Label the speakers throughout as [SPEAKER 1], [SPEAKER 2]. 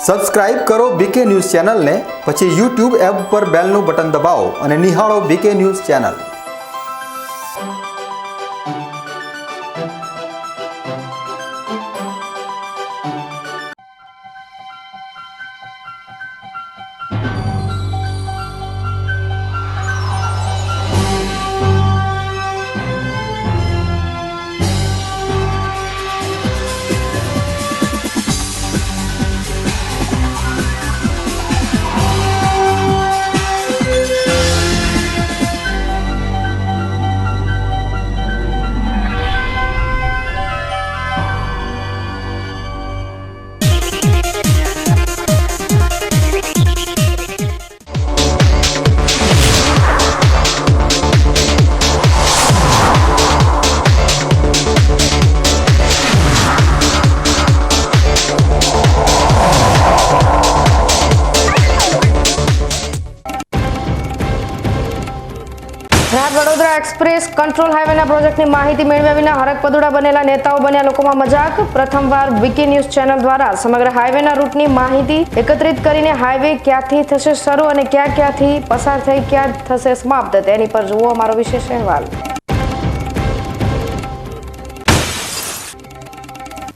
[SPEAKER 1] Subscribe કરો બીકે news ચેનલને, પછી YouTube એપ પર બેલનું બટન દબાવો અને નિહાળો BK news channel.
[SPEAKER 2] Vadodara express control હાઈવેના પ્રોજેક્ટની માહિતી મેળવ્યા વિના હરકપદુડા બનેલા નેતાઓ બન્યા લોકોમાં મજાક। પ્રથમવાર બીકે ન્યૂઝ ચેનલ દ્વારા સમગ્ર હાઈવેના રૂટની માહિતી એકત્રિત કરીને હાઈવે ક્યાંથી થશે શરૂ અને ક્યાંથી પસાર થઈ ક્યાં થશે સમાપ્ત, તેની પર જુઓ અમારો વિશેષ અહેવાલ।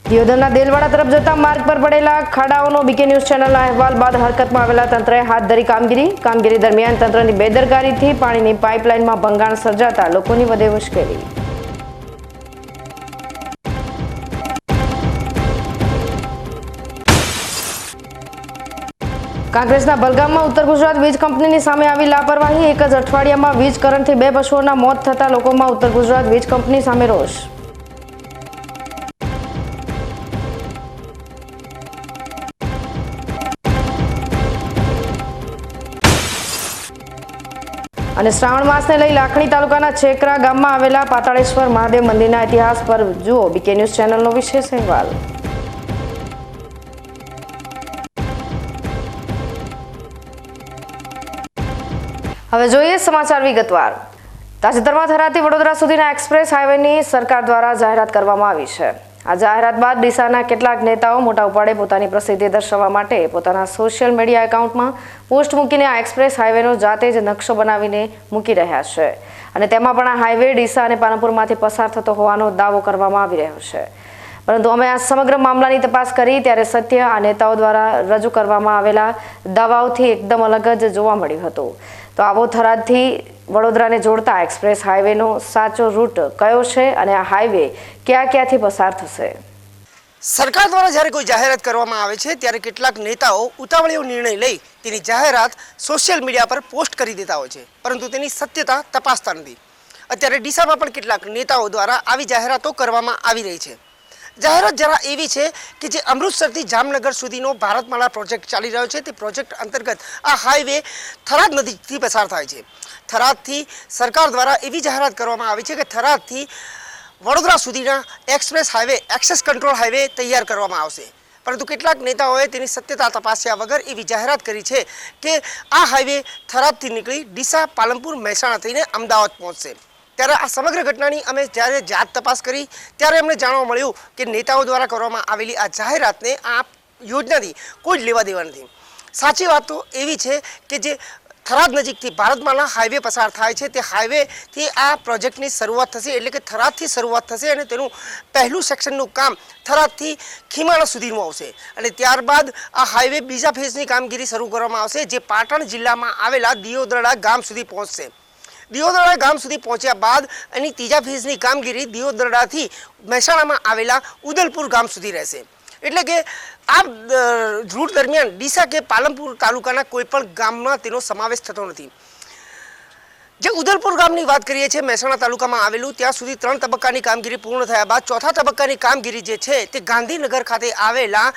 [SPEAKER 2] દિયોદરના દેલવાડા તરફ જતા માર્ગ પર પડેલા ખાડાઓનો બીકે ન્યૂઝ ચેનલના અહેવાલ બાદ હરકતમાં આવેલા તંત્રએ હાથ ધરી કામગીરી દરમિયાન તંત્રની બેદરકારીથી પાણીની પાઇપલાઇનમાં ભંગાણ સર્જાતા લોકોની વધે મુશ્કેલી। કાંકરેજના બલગામમાં ઉત્તર ગુજરાત વીજ કંપનીની સામે આવી લાપરવાહી। એક જ અઠવાડિયામાં વીજ કરંટથી 2 પશુઓના મોત થતા લોકોમાં ઉત્તર ગુજરાત વીજ કંપની સામે રોષ। અને શ્રાવણ માસને લઈ લાખણી તાલુકાના છેકરા ગામમાં આવેલા પાતાળેશ્વર મહાદેવ મંદિરના ઇતિહાસ પર જુઓ બીકે ન્યૂઝ ચેનલનો વિશેષ અહેવાલ। હવે જોઈએ સમાચાર વિગતવાર। તાજેતરમાં થરાદથી વડોદરા સુધીના એક્સપ્રેસ હાઈવેની સરકાર દ્વારા જાહેરાત કરવામાં આવી છે। આ જાહેરાત બાદ ડીસાના કેટલાક નેતાઓ મોટા ઉપાડે પોતાની પ્રસિદ્ધિ દર્શાવવા માટે પોતાના સોશિયલ મીડિયા એકાઉન્ટમાં પોસ્ટ મૂકીને આ એક્સપ્રેસ હાઈવેનો જાતે જ નકશો બનાવીને મૂકી રહ્યા છે અને તેમાં પણ આ હાઈવે ડીસા અને પાલનપુરમાંથી પસાર થતો હોવાનો દાવો કરવામાં આવી રહ્યો છે। પરંતુ અમે આ સમગ્ર મામલાની તપાસ કરી ત્યારે સત્ય આ નેતાઓ દ્વારા રજૂ કરવામાં આવેલા દાવાઓથી એકદમ અલગ જ જોવા મળ્યું હતું। તો આવો થરાદથી વડોદરાને જોડતા એક્સપ્રેસ હાઈવેનો સાચો રૂટ કયો છે અને આ હાઈવે ક્યાંથી પસાર થશે?
[SPEAKER 3] સરકાર દ્વારા જ્યારે કોઈ જાહેરાત કરવામાં આવે છે ત્યારે કેટલાક નેતાઓ ઉતાવળિયો નિર્ણય લઈ તેની જાહેરાત સોશિયલ મીડિયા પર પોસ્ટ કરી દેતા હોય છે, પરંતુ તેની સત્યતા તપાસતા નથી। અત્યારે ડીસામાં પણ કેટલાક નેતાઓ દ્વારા આવી જાહેરાતો કરવામાં આવી રહી છે। જાહેરાત જરા એવી છે કે જે અમૃતસરથી જામનગર સુધીનો ભારતમાળા પ્રોજેક્ટ ચાલી રહ્યો છે, તે પ્રોજેક્ટ અંતર્ગત આ હાઈવે થરાદ નદીથી પસાર થાય છે। થરાદથી સરકાર દ્વારા એવી જાહેરાત કરવામાં આવી છે કે થરાદથી વડોદરા સુધીના express highway access control highway તૈયાર કરવામાં આવશે, પરંતુ કેટલાક નેતાઓએ તેની સત્યતા તપાસ્યા વગર એવી જાહેરાત કરી છે કે આ હાઈવે થરાદથી નીકળી ડીસા, પાલનપુર, મહેસાણા થઈને અમદાવાદ પહોંચશે। ત્યારે આ સમગ્ર ઘટનાની અમે જ્યારે જાત તપાસ કરી ત્યારે અમને જાણવા મળ્યું કે નેતાઓ દ્વારા કરવામાં આવેલી આ જાહેરાતને આ યોજનાથી કોઈ જ લેવા દેવા નથી। સાચી વાત તો એવી છે કે જે થરાદ નજીકથી ભારતમાળા હાઈવે પસાર થાય છે તે હાઈવેથી આ પ્રોજેક્ટની શરૂઆત થશે, એટલે કે થરાદથી શરૂઆત થશે અને તેનું પહેલું સેક્શનનું કામ થરાદથી ખીમાણા સુધીનું આવશે અને ત્યારબાદ આ હાઈવે બીજા ફેઝની કામગીરી શરૂ કરવામાં આવશે, જે પાટણ જિલ્લામાં આવેલા દિયોદરડા ગામ સુધી પહોંચશે। દિયોદરડા ગામ સુધી પહોંચ્યા બાદ એની ત્રીજા ફેઝની કામગીરી દિયોદરડાથી મહેસાણામાં આવેલા ઉદલપુર ગામ સુધી રહેશે। એટલે કે આ રૂટ દરમિયાન ડીસા કે પાલનપુર તાલુકાના કોઈ પણ ગામમાં તેનો સમાવેશ થતો નથી। જે ઉદલપુર ગામની વાત કરીએ છીએ, મહેસાણા તાલુકામાં આવેલું, ત્યાં સુધી 3 તબક્કાની કામગીરી પૂર્ણ થયા બાદ ચોથા તબક્કાની કામગીરી જે છે તે ગાંધીનગર ખાતે આવેલા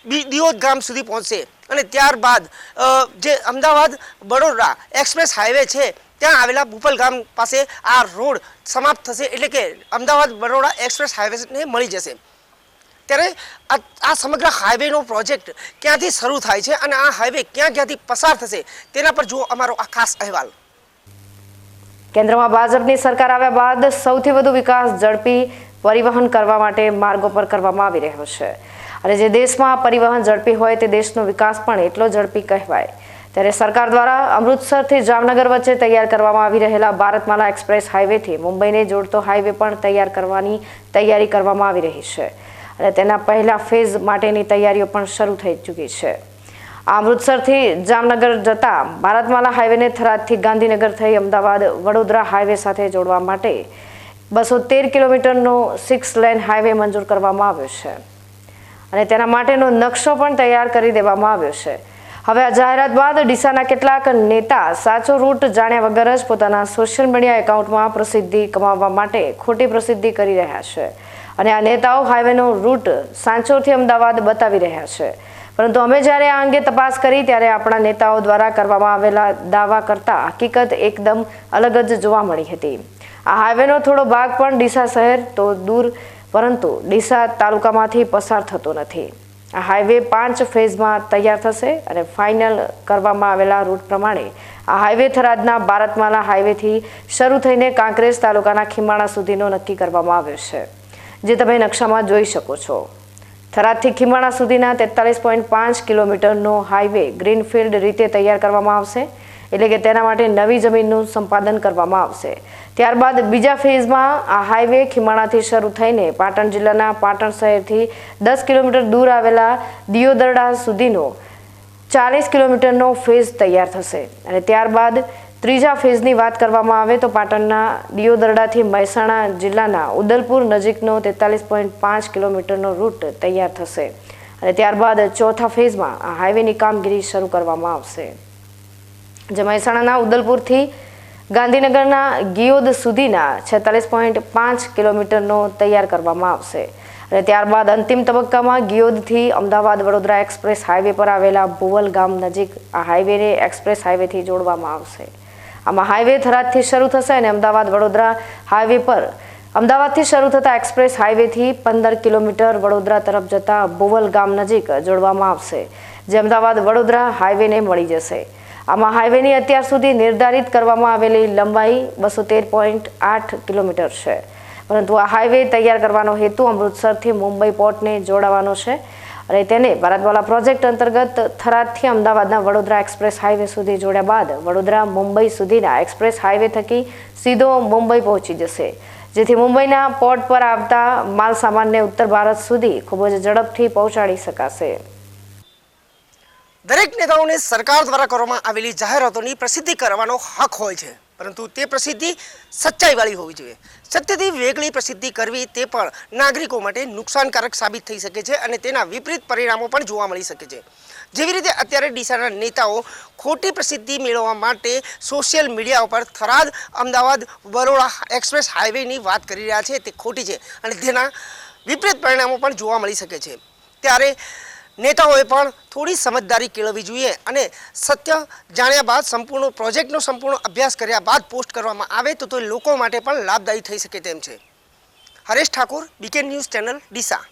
[SPEAKER 3] દિયોદ ગામ સુધી પહોંચશે અને ત્યારબાદ જે અમદાવાદ વડોદરા એક્સપ્રેસ હાઈવે છે ત્યાં આવેલા ભૂપલ ગામ પાસે આ રોડ સમાપ્ત થશે, એટલે કે અમદાવાદ વડોદરા એક્સપ્રેસ હાઈવેને મળી જશે। ત્યારે આ સમગ્ર હાઈવેનો પ્રોજેક્ટ ક્યાંથી શરૂ થાય છે અને આ હાઈવે ક્યાંથી પસાર થશે તેના પર જુઓ અમારો આ ખાસ અહેવાલ।
[SPEAKER 2] કેન્દ્રમાં ભાજપની સરકાર આવ્યા બાદ સૌથી વધુ વિકાસ ઝડપી પરિવહન કરવા માટે માર્ગો પર કરવામાં આવી રહ્યો છે અને જે દેશમાં પરિવહન ઝડપી હોય તે દેશનો વિકાસ પણ એટલો ઝડપી કહેવાય. ત્યારે સરકાર દ્વારા અમૃતસરથી જામનગર વચ્ચે તૈયાર કરવામાં આવી રહેલા ભારતમાલા એક્સપ્રેસ હાઈવેથી મુંબઈને જોડતો હાઈવે પણ તૈયાર કરવાની તૈયારી કરવામાં આવી રહી છે અને તેના પહેલા ફેઝ માટેની તૈયારીઓ પણ શરૂ થઈ ચૂકી છે. અમૃતસરથી જામનગર જતા ભારતમાલા હાઈવેને થરાદથી ગાંધીનગર થઈ અમદાવાદ વડોદરા હાઈવે સાથે જોડવા માટે 213 કિલોમીટરનો 6 લેન હાઈવે મંજૂર કરવામાં આવ્યો છે અને તેના માટેનો નકશો પણ તૈયાર કરી દેવામાં આવ્યો છે. હવે આ જાહેરાત બાદ ડીસાના કેટલાક નેતા સાચો રૂટ જાણ્યા વગર જ પોતાના સોશિયલ મીડિયા એકાઉન્ટમાં પ્રસિદ્ધિ કમાવવા માટે ખોટી પ્રસિદ્ધિ કરી રહ્યા છે અને આ નેતાઓ હાઈવેનો રૂટ સાંચોરથી અમદાવાદ બતાવી રહ્યા છે. પરંતુ અમે જ્યારે આ અંગે તપાસ કરી ત્યારે આપણા નેતાઓ દ્વારા કરવામાં આવેલા દાવા કરતા હકીકત એકદમ અલગ જ જોવા મળી હતી. આ હાઈવેનો થોડો ભાગ પણ ડીસા શહેર તો દૂર પરંતુ ડીસા તાલુકામાંથી પસાર થતો નથી. આ હાઈવે 5 ફેઝમાં તૈયાર થશે અને ફાઇનલ કરવામાં આવેલા રૂટ પ્રમાણે આ હાઈવે થરાદના ભારતમાલા હાઈવેથી શરૂ થઈને કાંકરેજ તાલુકાના ખીમાણા સુધીનો નક્કી કરવામાં આવ્યો છે, જે તમે નકશામાં જોઈ શકો છો. થરાદથી ખીમાણા સુધીના 43.5 કિલોમીટરનો હાઈવે ગ્રીનફિલ્ડ રીતે તૈયાર કરવામાં આવશે, એટલે કે તેના માટે નવી જમીનનું સંપાદન કરવામાં આવશે. ત્યારબાદ બીજા ફેઝમાં આ હાઈવે ખીમાણાથી શરૂ થઈને પાટણ જિલ્લાના પાટણ શહેરથી 10 કિલોમીટર દૂર આવેલા દિયોદરડા સુધીનો 40 કિલોમીટરનો ફેઝ તૈયાર થશે અને ત્યારબાદ ત્રીજા ફેઝની વાત કરવામાં આવે તો પાટણના દિયોદરડાથી મહેસાણા જિલ્લાના ઉદલપુર નજીકનો 43.5 કિલોમીટરનો રૂટ તૈયાર થશે અને ત્યારબાદ ચોથા ફેઝમાં આ હાઈવેની કામગીરી શરૂ કરવામાં આવશે, જે મહેસાણાના ઉદલપુરથી ગાંધીનગરના ગિયોદ સુધીના 46.5 કિલોમીટરનો તૈયાર કરવામાં આવશે અને ત્યારબાદ અંતિમ તબક્કામાં ગિયોદથી અમદાવાદ વડોદરા એક્સપ્રેસ હાઈવે પર આવેલા ભુવલ ગામ નજીક આ હાઈવેને એક્સપ્રેસ હાઈવેથી જોડવામાં આવશે. આમાં હાઈવે થરાદથી શરૂ થશે અને અમદાવાદ વડોદરા હાઈવે પર અમદાવાદથી શરૂ થતા એક્સપ્રેસ હાઈવેથી 15 કિલોમીટર વડોદરા તરફ જતા ભુવલ ગામ નજીક જોડવામાં આવશે, જે અમદાવાદ વડોદરા હાઈવેને મળી જશે. આમાં હાઈવેની અત્યાર સુધી નિર્ધારિત કરવામાં આવેલી લંબાઈ 213.8 કિલોમીટર છે, પરંતુ આ હાઈવે તૈયાર કરવાનો હેતુ અમૃતસરથી મુંબઈ પોર્ટને જોડાવાનો છે અને તેને ભારતમાલા પ્રોજેક્ટ અંતર્ગત થરાદથી અમદાવાદના વડોદરા એક્સપ્રેસ હાઈવે સુધી જોડ્યા બાદ વડોદરા મુંબઈ સુધીના એક્સપ્રેસ હાઈવે થકી સીધો મુંબઈ પહોંચી જશે, જેથી મુંબઈના પોર્ટ પર આવતા માલ સામાનને ઉત્તર ભારત સુધી ખૂબ જ ઝડપથી પહોંચાડી શકાશે.
[SPEAKER 3] દરેક નેતાઓને સરકાર દ્વારા કરવામાં આવેલી જાહેરાતોની પ્રસિદ્ધિ કરવાનો હક હોય છે, પરંતુ તે પ્રસિદ્ધિ સચ્ચાઈવાળી હોવી જોઈએ. સત્યથી વેગળી પ્રસિદ્ધિ કરવી તે પણ નાગરિકો માટે નુકસાનકારક સાબિત થઈ શકે છે અને તેના વિપરીત પરિણામો પણ જોવા મળી શકે છે. જેવી રીતે અત્યારે ડીસાના નેતાઓ ખોટી પ્રસિદ્ધિ મેળવવા માટે સોશિયલ મીડિયા ઉપર થરાદ અમદાવાદ બરોડા એક્સપ્રેસ હાઈવેની વાત કરી રહ્યા છે, તે ખોટી છે અને તેના વિપરીત પરિણામો પણ જોવા મળી શકે છે. ત્યારે નેતાઓએ પણ થોડી સમજદારી કેળવવી જોઈએ અને સત્ય જાણ્યા બાદ સંપૂર્ણ પ્રોજેક્ટનો સંપૂર્ણ અભ્યાસ કર્યા બાદ પોસ્ટ કરવામાં આવે તો તે લોકો માટે પણ લાભદાયી થઈ શકે તેમ છે. Haresh Thakor, BK news channel, Deesa.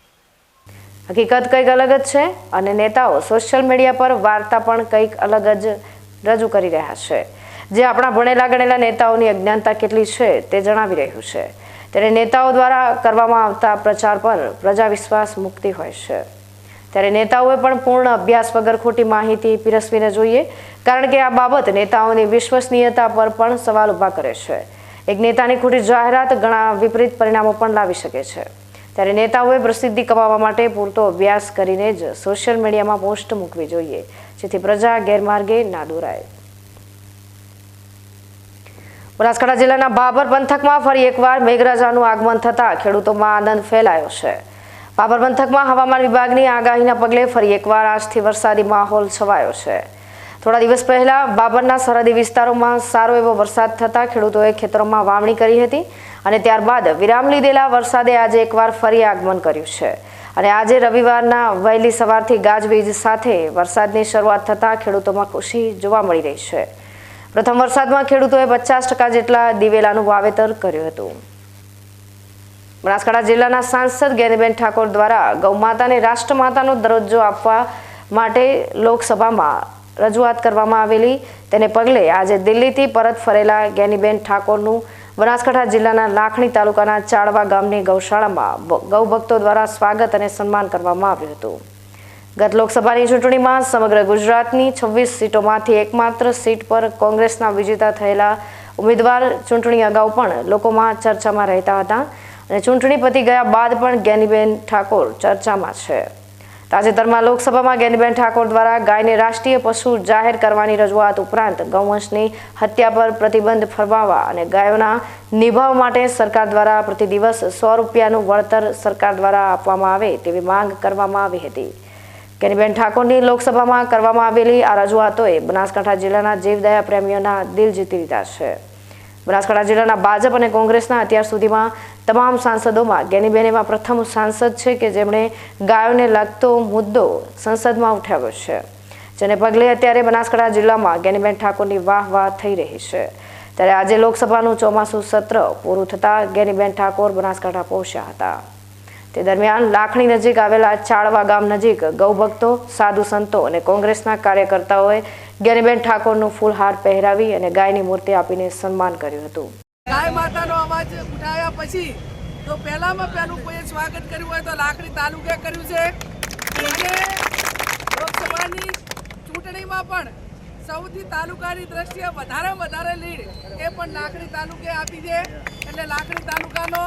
[SPEAKER 2] હકીકત કંઈક અલગ જ છે અને નેતાઓ સોશિયલ મીડિયા પર વાર્તા પણ કંઈક અલગ જ રજૂ કરી રહ્યા છે, જે આપણા ભણેલા ગણેલા નેતાઓની અજ્ઞાનતા કેટલી છે તે જણાવી રહ્યું છે. ત્યારે નેતાઓ દ્વારા કરવામાં આવતા પ્રચાર પર પ્રજા વિશ્વાસ મૂકતી હોય છે. ત્યારે નેતાઓએ પણ પૂર્ણ અભ્યાસ વગર ખોટી માહિતી પીરસવી ન જોઈએ, કારણ કે આ બાબત નેતાઓની વિશ્વસનીયતા પર પણ સવાલ ઊભા કરે છે. એક નેતાની ખોટી જાહેરાત ઘણા વિપરીત પરિણામો પણ લાવી શકે છે. ત્યારે નેતાઓએ પ્રસિદ્ધિ કમાવા માટે પૂરતો અભ્યાસ કરીને જ સોશિયલ મીડિયામાં પોસ્ટ મૂકવી જોઈએ, જેથી પ્રજા ગેરમાર્ગે ના દોરાય. બનાસકાંઠા જિલ્લાના ભાભર પંથકમાં ફરી એકવાર મેઘરાજાનું આગમન થતાં ખેડૂતોમાં આનંદ ફેલાયો છે. ભાભર પંથકમાં હવામાન વિભાગની આગાહીના પગલે ફરી એકવાર આજથી વરસાદી માહોલ છવાયો છે. થોડા દિવસ પહેલા ભાભરના સરહદી વિસ્તારોમાં સારો એવો વરસાદ થતાં ખેડૂતોએ ખેતરોમાં વાવણી કરી હતી અને ત્યારબાદ વિરામ લીધેલા વરસાદે આજે એકવાર ફરી આગમન કર્યું છે અને આજે રવિવારના વહેલી સવારથી ગાજવીજ સાથે વરસાદની શરૂઆત થતાં ખેડૂતોમાં ખુશી જોવા મળી રહી છે. પ્રથમ વરસાદમાં ખેડૂતોએ 50% જેટલા દિવેલાનું વાવેતર કર્યું હતું. બનાસકાંઠા જિલ્લાના સાંસદ જ્ઞાનીબેન ઠાકોર દ્વારા ગૌમાતાને રાષ્ટ્રમાતાનો દરજ્જો આપવા માટે લોકસભામાં રજૂઆત કરવામાં આવેલી, તેને પગલે આજે દિલ્હીથી પરત ફરેલા જ્ઞાનીબેન ઠાકોરનું બનાસકાંઠા જિલ્લાના લાખણી તાલુકાના ચાળવા ગામની ગૌશાળામાં ગૌભક્તો દ્વારા સ્વાગત અને સન્માન કરવામાં આવ્યું હતું. ગત લોકસભાની ચૂંટણીમાં સમગ્ર ગુજરાતની 26 સીટોમાંથી એકમાત્ર સીટ પર કોંગ્રેસના વિજેતા થયેલા ઉમેદવાર ચૂંટણી અગાઉ પણ લોકોમાં ચર્ચામાં રહેતા હતા અને ચૂંટણી પતી ગયા બાદ પણ જ્ઞાનીબેન ઠાકોર ચર્ચામાં છે. તાજેતરમાં લોકસભામાં જ્ઞાનીબેન ઠાકોર દ્વારા ગાયને રાષ્ટ્રીય પશુ જાહેર કરવાની રજૂઆત ઉપરાંત ગૌવંશની હત્યા પર પ્રતિબંધ ફરમાવવા અને ગાયોના નિભાવ માટે સરકાર દ્વારા પ્રતિ દિવસ 100 રૂપિયાનું વળતર સરકાર દ્વારા આપવામાં આવે તેવી માંગ કરવામાં આવી હતી. જ્ઞાનીબેન ઠાકોરની લોકસભામાં કરવામાં આવેલી આ રજૂઆતોએ બનાસકાંઠા જિલ્લાના જીવદયા પ્રેમીઓના દિલ જીતી લીધા છે. બનાસકાંઠા જિલ્લાના ભાજપ અને કોંગ્રેસના અત્યાર સુધીમાં તમામ સાંસદોમાં જ્ઞાનીબેન એવા પ્રથમ સાંસદ છે કે જેમણે ગાયોને લગતો મુદ્દો સંસદમાં ઉઠાવ્યો છે, જેને પગલે અત્યારે બનાસકાંઠા જિલ્લામાં જ્ઞાનીબેન ઠાકોરની વાહ થઈ રહી છે. ત્યારે આજે લોકસભાનું ચોમાસું સત્ર પૂરું થતાં જ્ઞાનીબેન ઠાકોર બનાસકાંઠા પહોંચ્યા હતા. તે દરમિયાન લાખણી નજીક આવેલા ચાળવા ગામ નજીક ગૌભક્તો, સાધુ સંતો અને કોંગ્રેસના કાર્યકર્તાઓએ જ્ઞાનીબેન ઠાકોરનું ફૂલહાર પહેરાવી અને ગાયની મૂર્તિ આપીને સન્માન કર્યું હતું.
[SPEAKER 4] ગાય માતાનો અવાજ ઉઠાવ્યા પછી તો પહેલામાં પહેલું કોઈએ સ્વાગત કર્યું હોય તો લાખણી તાલુકે કર્યું છે. અને લોકસભાની ચૂંટણીમાં પણ સૌથી તાલુકાની દ્રષ્ટિએ વધારે લીડ એ પણ લાખણી તાલુકે આપી છે. એટલે લાખણી તાલુકાનો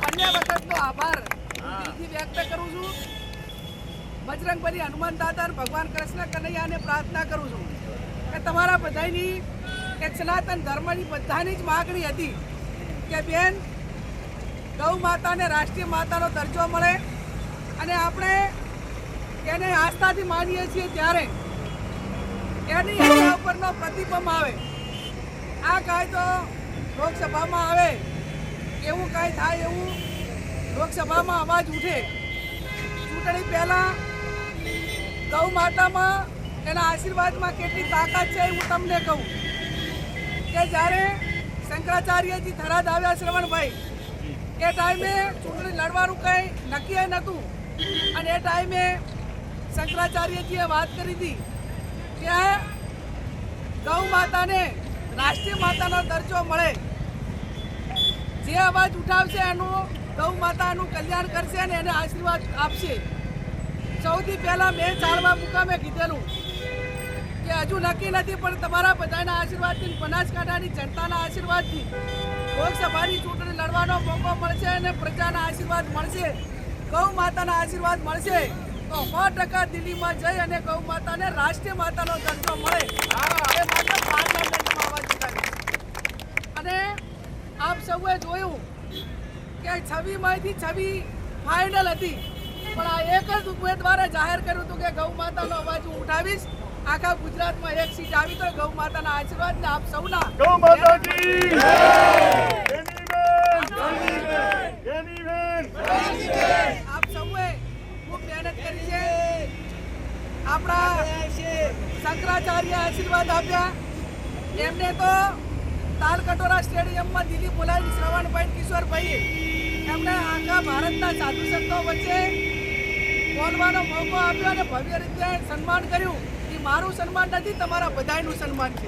[SPEAKER 4] અન્ય વખતનો આભાર દિલથી વ્યક્ત કરું છું. બજરંગબલી હનુમાન દાદા ભગવાન કૃષ્ણ કનૈયાને પ્રાર્થના કરું છું કે તમારા બધાની એક સનાતન ધર્મની બધાની જ માગણી હતી કે બેન ગૌ માતાને રાષ્ટ્રીય માતાનો દરજ્જો મળે અને આપણે એને આસ્થાથી માનીએ છીએ ત્યારે એની એના ઉપરનો પ્રતિબંધ આવે. આ કાંઈ તો લોકસભામાં આવે એવું કાંઈ થાય એવું લોકસભામાં અવાજ ઉઠે. ચૂંટણી પહેલાં ગૌ માતામાં એના આશીર્વાદમાં કેટલી તાકાત છે હું તમને કહું કે જ્યારે શંકરાચાર્યજી થરાદ આવ્યા શ્રવણભાઈ એ ટાઈમે ચૂંટણી લડવાનું કંઈ નક્કી નહોતું અને એ ટાઈમે શંકરાચાર્યજીએ વાત કરી હતી કે ગૌ માતાને રાષ્ટ્રીય માતાનો દરજ્જો મળે. જે અવાજ ઉઠાવશે એનું ગૌ માતાનું કલ્યાણ કરશે અને એને આશીર્વાદ આપશે. સૌથી પહેલાં મેં ચાળવા મુકામે કીધેલું કે હજુ નક્કી નથી પણ તમારા બધાના આશીર્વાદથી, બનાસકાંઠાની જનતાના આશીર્વાદથી લોકસભાની ચૂંટણી લડવાનો મોકો મળશે અને પ્રજાના આશીર્વાદ મળશે, ગૌ માતાના આશીર્વાદ મળશે તો 100% દિલ્હીમાં જઈ અને ગૌ માતાને રાષ્ટ્રીય માતાનો દરજ્જો મળે એ માટે પાર્લામેન્ટમાં અવાજ ઉઠાવી. અને આપ સૌએ જોયું કે 26માંથી 26 ફાઇનલ હતી પણ આ એક જ ઉમેદવારે જાહેર કર્યું હતું કે ગૌ માતાનો અવાજ હું ઉઠાવીશ. આખા ગુજરાતમાં એક સીટ આવી તો ગૌ માતાના આશીર્વાદ ને આપ સૌના
[SPEAKER 5] ગૌ માતાજી
[SPEAKER 4] આપ સૌએ ખૂબ મહેનત કરી છે. આપણા શંકરાચાર્ય આશીર્વાદ આપ્યા. એમને તો તાલકટોરા સ્ટેડિયમમાં દિલ્હી બોલાવી શ્રવણભાઈ કિશોરભાઈએ એમને આખા ભારતના સાધુ સંતો વચ્ચે બોલવાનો મોકો આપ્યો અને ભવ્ય રીતે સન્માન કર્યું. એ મારું સન્માન નથી, તમારા બધાનું સન્માન છે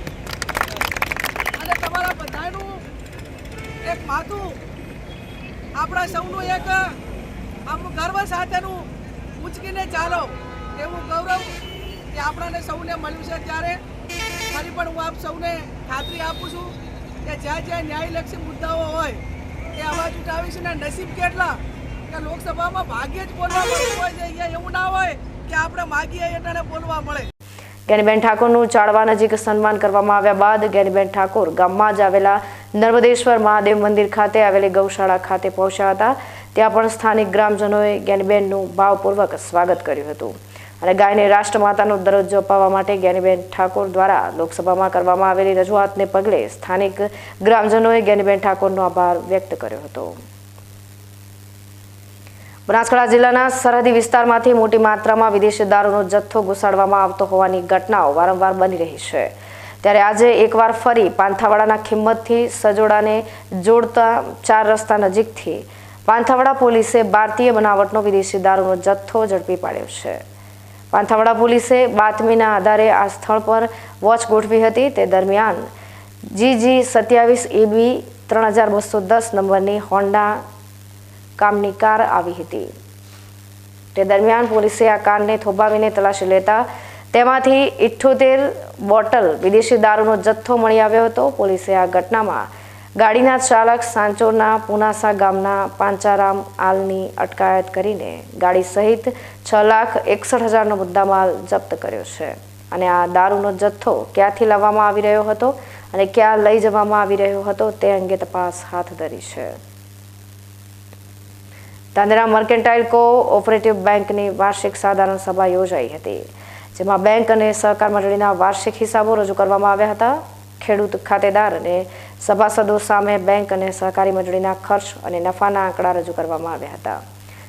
[SPEAKER 4] અને તમારા બધાનું એક માથું આપણા સૌનું એક આમ ગર્વ સાથેનું ઉંચકીને ચાલો એવું ગૌરવ એ આપણાને સૌને મળ્યું છે. ત્યારે ફરી પણ હું આપ સૌને ખાતરી આપું છું કે જ્યાં જ્યાં ન્યાયલક્ષી મુદ્દાઓ હોય એ અવાજ ઉઠાવીશ. ને નસીબ કેટલા કે લોકસભામાં ભાગ્યે જ બોલવા મળતું હોય છે, અહીંયા એવું ના હોય કે આપણે માગીએ એટલે બોલવા મળે.
[SPEAKER 2] જ્ઞાનીબેન ઠાકોરનું ચાળવા નજીક સન્માન કરવામાં આવ્યા બાદ જ્ઞાનીબેન ઠાકોર ગામમાં જ આવેલા નર્મદેશ્વર મહાદેવ મંદિર ખાતે આવેલી ગૌશાળા ખાતે પહોંચ્યા હતા. ત્યાં પણ સ્થાનિક ગ્રામજનોએ જ્ઞાનીબેનનું ભાવપૂર્વક સ્વાગત કર્યું હતું અને ગાયને રાષ્ટ્રમાતાનો દરજ્જો અપાવવા માટે જ્ઞાનીબેન ઠાકોર દ્વારા લોકસભામાં કરવામાં આવેલી રજૂઆતને પગલે સ્થાનિક ગ્રામજનોએ જ્ઞાનીબેન ઘાનીબેનનો આભાર વ્યક્ત કર્યો હતો. બનાસકાંઠા જિલ્લાના સરહદી વિસ્તારમાંથી મોટી માત્રામાં વિદેશી દારૂનો જથ્થો ઘુસાડવામાં આવતો હોવાની ઘટનાઓ વારંવાર બની રહી છે. ત્યારે આજે એકવાર ફરી પાંથાવાડાના ખિંમતથી સજોડાને જોડતા 4 રસ્તા નજીકથી પાંથાવાડા પોલીસે ભારતીય બનાવટનો વિદેશી દારૂનો જથ્થો ઝડપી પાડ્યો છે. પાંથાવાડા પોલીસે બાતમીના આધારે આ સ્થળ પર વોચ ગોઠવી હતી. તે દરમિયાન GG 27 EB 3210 નંબરની હોન્ડા કામની કાર આવી હતી. તે દરમિયાન પોલીસે આ કારને થોભાવીને તલાશી લેતા તેમાંથી 78 બોટલ વિદેશી દારૂનો જથ્થો મળી આવ્યો હતો. પોલીસે આ ઘટનામાં ગાડીના ચાલક સાંચોરના પુનાસા ગામના પાંચારામ આલની અટકાયત કરીને ગાડી સહિત 6,61,000નો મુદ્દામાલ જપ્ત કર્યો છે. અને આ દારૂનો જથ્થો ક્યાંથી લાવવામાં આવી રહ્યો હતો અને ક્યાં લઈ જવામાં આવી રહ્યો હતો તે અંગે તપાસ હાથ ધરી છે. ધાનેરા મર્કેન્ટાઇલ કોઓપરેટિવ બેંકની વાર્ષિક સાધારણ સભા યોજાઈ હતી, જેમાં બેંક અને સહકાર મંડળીના વાર્ષિક હિસાબો રજૂ કરવામાં આવ્યા હતા. ખેડૂત ખાતેદાર અને સભાસદો સામે બેંક અને સહકારી મંડળીના ખર્ચ અને નફાના આંકડા રજૂ કરવામાં આવ્યા હતા.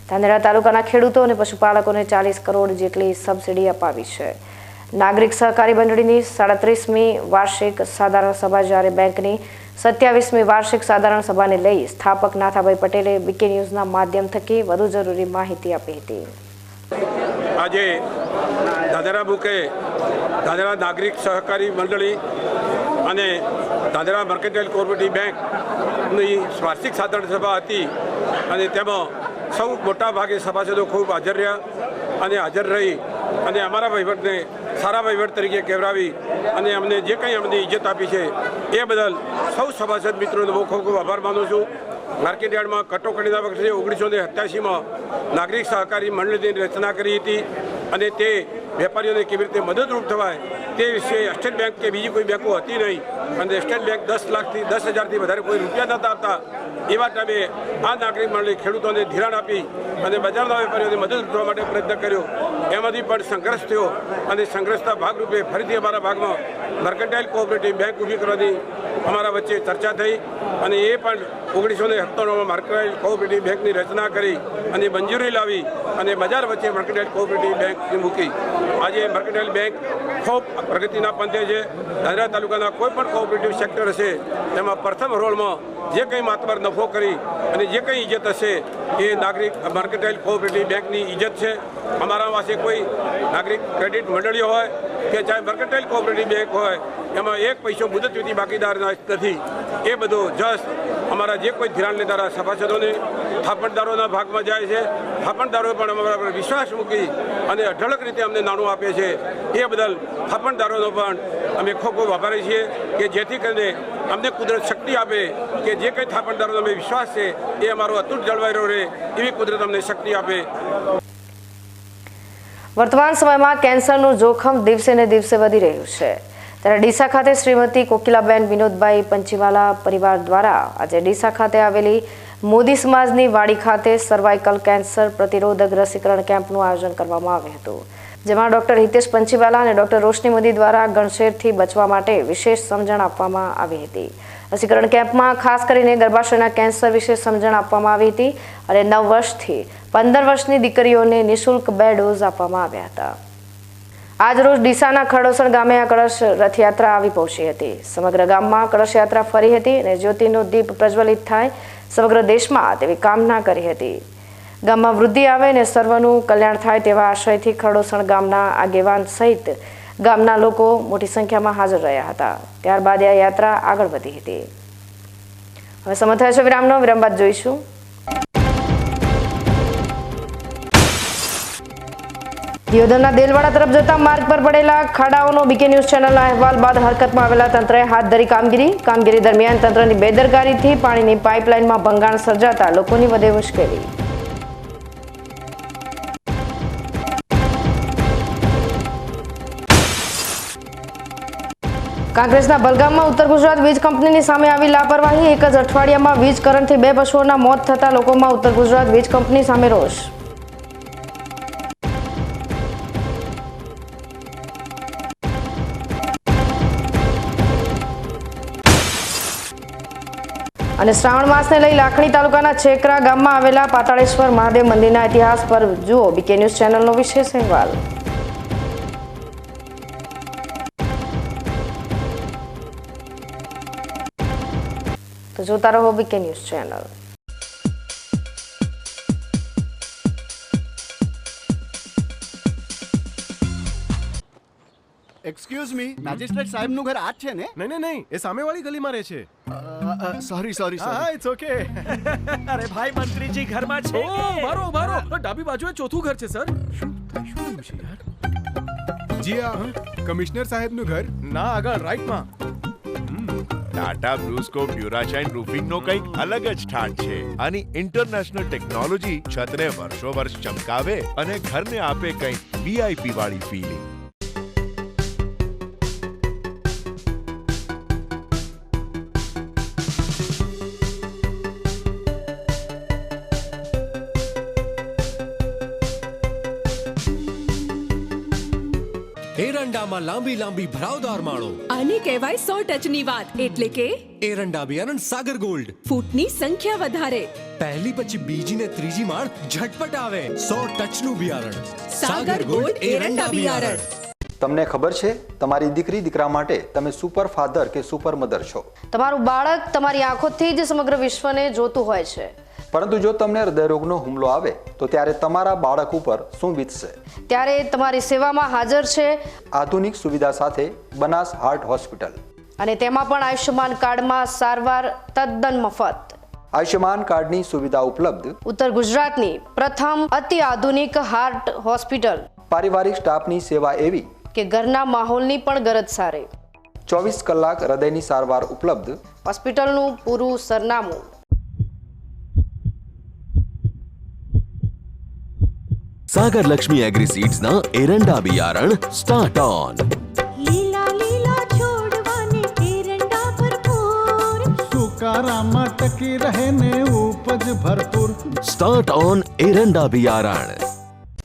[SPEAKER 2] ધાનેરા તાલુકાના ખેડૂતો અને પશુપાલકોને 40 કરોડ જેટલી સબસિડી અપાવી છે. નાગરિક સહકારી મંડળીની 37મી વાર્ષિક સાધારણ સભા જ્યારે બેંકની 27મી વાર્ષિક સાધારણ સભાને લઈ સ્થાપક નાથાભાઈ પટેલે બીકે ન્યૂઝના માધ્યમ થકી વધુ જરૂરી માહિતી આપી હતી.
[SPEAKER 5] આજે ધાનેરા બુકે ધાનેરા નાગરિક સહકારી મંડળી અને ધાનેરા મર્કેન્ટાઇલ કોઓપરેટિવ બેંકની વાર્ષિક સાધારણ સભા હતી અને તેમાં સૌ મોટા ભાગે સભાસદો ખૂબ હાજર રહ્યા અને હાજર રહી અને અમારા વહીવટને સારા વહીવટ તરીકે કહેવરાવી અને અમને જે કંઈ અમને ઇજ્જત આપી છે એ બદલ સૌ સભાસદ મિત્રોનો બહુ ખૂબ ખૂબ આભાર માનું છું. માર્કેટયાર્ડમાં કટોકટીના વખતે 1987માં નાગરિક સહકારી મંડળીની રચના કરી હતી અને તે વેપારીઓને કેવી રીતે મદદરૂપ થવાય તે વિશે સ્ટેટ બેંક કે બીજી કોઈ બેંકો હતી નહીં અને સ્ટેટ બેંક 10 લાખથી 10,000થી વધારે કોઈ રૂપિયા નહોતા આપતા. એવા ટાઈમે આ નાગરિક મંડળી ખેડૂતોને ધિરાણ આપી અને બજારના વેપારીઓને મદદ કરવા માટે પ્રયત્ન કર્યો. એમાંથી પણ સંઘર્ષ થયો અને સંઘર્ષના ભાગરૂપે ફરીથી અમારા ભાગમાં મર્કેન્ટાઇલ કોઓપરેટિવ બેંક ઊભી કરવાની અમારા વચ્ચે ચર્ચા થઈ અને એ પણ 1997માં મર્કેન્ટાઇલ કોઓપરેટિવ બેંકની રચના કરી અને મંજૂરી લાવી અને બજાર વચ્ચે મર્કેન્ટાઇલ કોઓપરેટિવ બેંકને મૂકી. આજે મર્કેન્ટાઇલ બેંક ખૂબ પ્રગતિના પંથે છે. ધાનેરા તાલુકાના કોઈ પણ કોઓપરેટિવ સેક્ટર હશે તેમાં પ્રથમ રોલમાં જે કંઈ માતબર નફો કરી અને જે કંઈ ઇજ્જત હશે એ નાગરિક મર્કેન્ટાઇલ કોઓપરેટિવ બેંકની ઇજ્જત છે. અમારા પાસે કોઈ નાગરિક ક્રેડિટ મંડળીઓ હોય કે ચાહે મર્કેન્ટાઇલ કોઓપરેટિવ બેંક હોય એમાં એક પૈસો મુદત વિધિ બાકીદાર નથી. એ બધું જસ્ટ અમારા જે કોઈ ધિરાણ લેનારા સભાસદોને થાપણદારોના ભાગમાં જાય છે. થાપણદારોએ પણ અમારા પર વિશ્વાસ મૂકી અને અઢળક રીતે અમને નાણું આપે છે. એ બદલ થાપણદારોનો પણ અમે ખૂબ ખૂબ આભારી છીએ કે જેથી કરીને અમને કુદરત શક્તિ આપે કે જે કંઈ થાપણદારોનો અમે વિશ્વાસ છે એ અમારો અતૂટ જળવાઈ રહે એવી કુદરત અમને શક્તિ આપે.
[SPEAKER 2] વર્તમાન સમયમાં કેન્સરનું જોખમ દિવસે ને દિવસે વધી રહ્યું છે, ત્યારે ડીસા ખાતે શ્રીમતી કોકિલાબેન વિનોદભાઈ પંચીવાલા પરિવાર દ્વારા આજે ડીસા ખાતે આવેલી મોદી સમાજની વાડી ખાતે સર્વાઇકલ કેન્સર પ્રતિરોધક રસીકરણ કેમ્પનું આયોજન કરવામાં આવ્યું હતું, જેમાં ડોક્ટર હિતેશ પંચીવાલા અને ડોક્ટર રોશની મોદી દ્વારા ગણશેરથી બચવા માટે વિશેષ સમજણ આપવામાં આવી હતી. રસીકરણ કેમ્પમાં ખાસ કરીને ગર્ભાશયના કેન્સર વિશે સમજણ આપવામાં આવી હતી અને 9 વર્ષથી 15 વર્ષની દીકરીઓને નિઃશુલ્ક 2 ડોઝ આપવામાં આવ્યા હતા. આજ રોજ ડીસાના ખરડોસણ ગામે આ કળશ રથયાત્રા આવી પહોંચી હતી. સમગ્ર ગામમાં કળશ યાત્રા ફરી હતી અને જ્યોતિનો દીપ પ્રજ્વલિત થાય સમગ્ર દેશમાં તેવી કામના કરી હતી. ગામમાં વૃદ્ધિ આવે અને સર્વનું કલ્યાણ થાય તેવા આશયથી ખરડોસણ ગામના આગેવાન સહિત ગામના લોકો મોટી સંખ્યામાં હાજર રહ્યા હતા. ત્યારબાદ આ યાત્રા આગળ વધી હતી. હવે સમય થયો છે વિરામનો. વિરામ બાદ જોઈશું. દિયોદરના દેલવાડા તરફ જતા માર્ગ પર પડેલા ખાડાઓનો બીકે ન્યૂઝ ચેનલના અહેવાલ બાદ હરકતમાં આવેલા તંત્રએ હાથ ધરી કામગીરી દરમિયાન તંત્રની બેદરકારીથી પાણીની પાઇપલાઇનમાં ભંગાણ સર્જાતા લોકોની વધે મુશ્કેલી. કાંકરેજના બલગામમાં ઉત્તર ગુજરાત વીજ કંપનીની સામે આવી લાપરવાહી. એક જ અઠવાડિયામાં વીજ કરંટથી 2 પશુઓના મોત થતા લોકોમાં ઉત્તર ગુજરાત વીજ કંપની સામે રોષ. અને શ્રાવણ માસને લઈ લાખણી તાલુકાના છેકરા ગામમાં આવેલા પાતાળેશ્વર મહાદેવ મંદિરના ઇતિહાસ પર જુઓ બીકે ન્યૂઝ ચેનલનો વિશેષ અહેવાલ. તો જોતા રહો BK news channel.
[SPEAKER 6] Excuse me, magistrate સાહેબનું ઘર આ જ છે ને?
[SPEAKER 7] નહીં, એ સામેવાળી ગલીમાં રહે છે.
[SPEAKER 6] સોરી સોરી
[SPEAKER 7] હા ઇટ્સ ઓકે. અરે ભાઈ મંત્રીજી ઘરમાં છે
[SPEAKER 6] ઓ મારો મારો ડાબી બાજુએ ચોથું ઘર છે સર.
[SPEAKER 8] જી આ કમિશનર સાહેબનું ઘર.
[SPEAKER 7] ના આગળ રાઈટમાં.
[SPEAKER 9] ટાટા બ્લુસ્કોપ ડ્યુરાશાઇન રૂફિંગનો કંઈક અલગ જ ઠાઠ છે. આની ઇન્ટરનેશનલ ટેકનોલોજી છતને વર્ષો વર્ષ ચમકાવે અને ઘરને આપે કંઈક વીઆઈપી વાળી ફીલિંગ.
[SPEAKER 10] એરંડામાં લાંબી લાંબી ભરાવદાર માળો.
[SPEAKER 11] આને કહેવાય 100 ટચની વાત. એટલે કે
[SPEAKER 10] એરંડા બિયારણ સાગર ગોલ્ડ.
[SPEAKER 11] ફૂટની સંખ્યા વધારે.
[SPEAKER 10] પહેલી પછી બીજી ને ત્રીજી માળ ઝટપટ આવે. 100 ટચનું બિયારણ
[SPEAKER 11] સાગર ગોલ્ડ એરંડા બિયારણ.
[SPEAKER 1] તમને ખબર છે તમારી દીકરી દીકરા માટે તમે સુપર ફાધર કે સુપર મધર છો.
[SPEAKER 2] તમારું બાળક તમારી આંખોથી જ સમગ્ર વિશ્વને જોતું હોય છે.
[SPEAKER 1] પરંતુ જો તમને હૃદયરોગનો હુમલો આવે તો ત્યારે તમારા બાળક ઉપર શું વીતશે?
[SPEAKER 2] ત્યારે તમારી સેવામાં હાજર છે
[SPEAKER 1] આધુનિક સુવિધા સાથે બનાસ હાર્ટ હોસ્પિટલ.
[SPEAKER 2] અને તેમાં પણ આયુષ્યમાન કાર્ડમાં સારવાર તદ્દન મફત.
[SPEAKER 1] આયુષ્યમાન કાર્ડની સુવિધા ઉપલબ્ધ.
[SPEAKER 2] ઉત્તર ગુજરાતની પ્રથમ અતિ આધુનિક હાર્ટ હોસ્પિટલ.
[SPEAKER 1] પારિવારિક સ્ટાફની સેવા એવી
[SPEAKER 2] કે ઘરના માહોલની પણ ગરજ સારે.
[SPEAKER 1] 24 કલાક હૃદયની સારવાર ઉપલબ્ધ.
[SPEAKER 2] હોસ્પિટલનું પૂરું સરનામું.
[SPEAKER 10] સાગર લક્ષ્મી એગ્રી સીડ્સ ના એરંડા બિયારણ સ્ટાર્ટ ઓન.
[SPEAKER 11] લીલા લીલા છોડવાને એરંડા ભરપૂર.
[SPEAKER 7] સુકારામાં ટકી રહે ને ઉપજ ભરપૂર.
[SPEAKER 10] સ્ટાર્ટ ઓન એરંડા બિયારણ.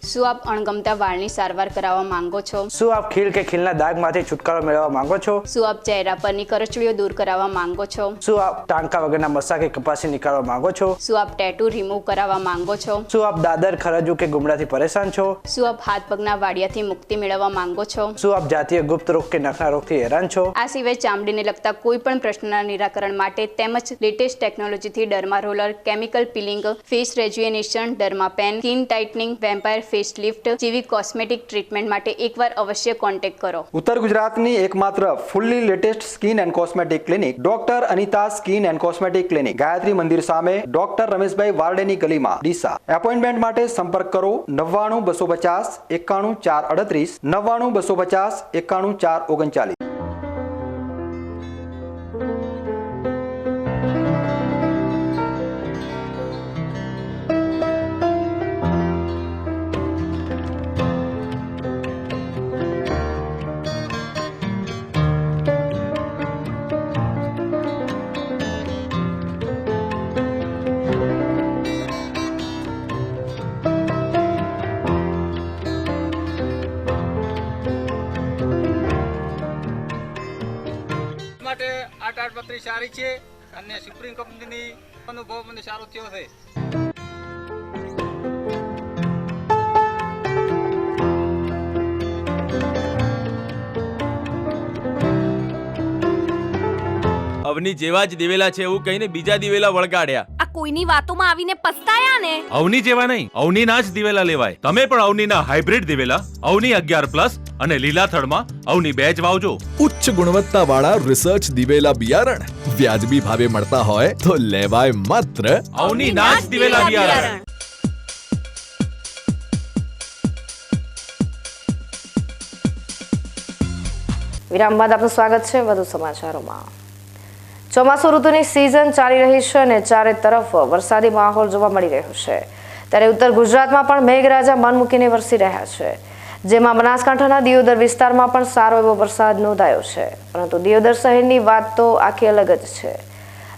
[SPEAKER 12] શું આપ અણગમતા વાળની સારવાર કરાવવા માંગો છો?
[SPEAKER 3] શું આપ ખીલ કે ખીલના દાગમાંથી છુટકારો મેળવવા માંગો છો?
[SPEAKER 12] શું આપ ચહેરા પરની કરચલીઓ દૂર કરાવવા માંગો છો?
[SPEAKER 3] શું આપ ટાંકા વગરના મસા કે કપાસી નીકાળવા માંગો છો?
[SPEAKER 12] શું આપ ટેટુ રિમૂવ કરાવવા માંગો છો?
[SPEAKER 3] શું આપ દાદર ખરજુ કે ગુમડાથી પરેશાન છો?
[SPEAKER 12] શું આપ હાથ પગના વાડિયાથી મુક્તિ મેળવવા માંગો છો?
[SPEAKER 3] શું આપ જાતીય ગુપ્ત રોગ કે નખના રોગથી હેરાન છો?
[SPEAKER 12] આ સિવાય ચામડીને લગતા કોઈ પણ પ્રશ્નના નિરાકરણ માટે તેમજ લેટેસ્ટ ટેકનોલોજીથી derma roller, chemical peeling, face rejuvenation, derma pen, skin tightening, vampire face lift જેવી કોસ્મેટિક ટ્રીટમેન્ટ માટે એકવાર અવશ્ય કોન્ટેક્ટ કરો.
[SPEAKER 1] ઉત્તર ગુજરાતની એકમાત્ર fully latest skin and cosmetic clinic doctor Anita skin and cosmetic clinic, Gayatri Mandir સામે, ડોક્ટર રમેશભાઈ વારડેની ગલીમાં, ડીસા. એપોઇન્ટમેન્ટ માટે સંપર્ક કરો 99 250 91 438, 99 250 91 439.
[SPEAKER 13] માટે આ તાડપત્રી સારી છે અને સુપ્રીમ કંપનીની અનુભવ મને સારો થયો છે.
[SPEAKER 14] અવની જેવા જ દિવેલા છે એવું કહીને બીજા દિવેલા વળગાડ્યા.
[SPEAKER 11] આ કોઈની વાતોમાં આવીને પસ્તાયા ને.
[SPEAKER 14] અવની જેવા નહીં, અવનીના જ દિવેલા લેવાય. તમે પણ અવનીના હાઇબ્રિડ દિવેલા અવની 11+ અને લીલાથળમાં અવની 2 જ વાવજો.
[SPEAKER 10] ઉચ્ચ ગુણવત્તા વાળા રિસર્ચ દિવેલા બિયારણ વ્યાજબી ભાવે મળતા હોય તો લેવાય માત્ર
[SPEAKER 14] અવનીના જ દિવેલા બિયારણ.
[SPEAKER 2] વિરામ બાદ આપનું સ્વાગત છે વધુ સમાચારોમાં. ચોમાસુ ઋતુની સિઝન ચાલી રહી છે અને ચારે તરફ વરસાદી માહોલ જોવા મળી રહ્યો છે. ત્યારે ઉત્તર ગુજરાતમાં પણ મેઘરાજા મન મૂકીને વરસી રહ્યા છે, જેમાં બનાસકાંઠાના દિયોદર વિસ્તારમાં પણ સારો એવો વરસાદ નોંધાયો છે. પરંતુ દિયોદર શહેરની વાત તો આખી અલગ જ છે.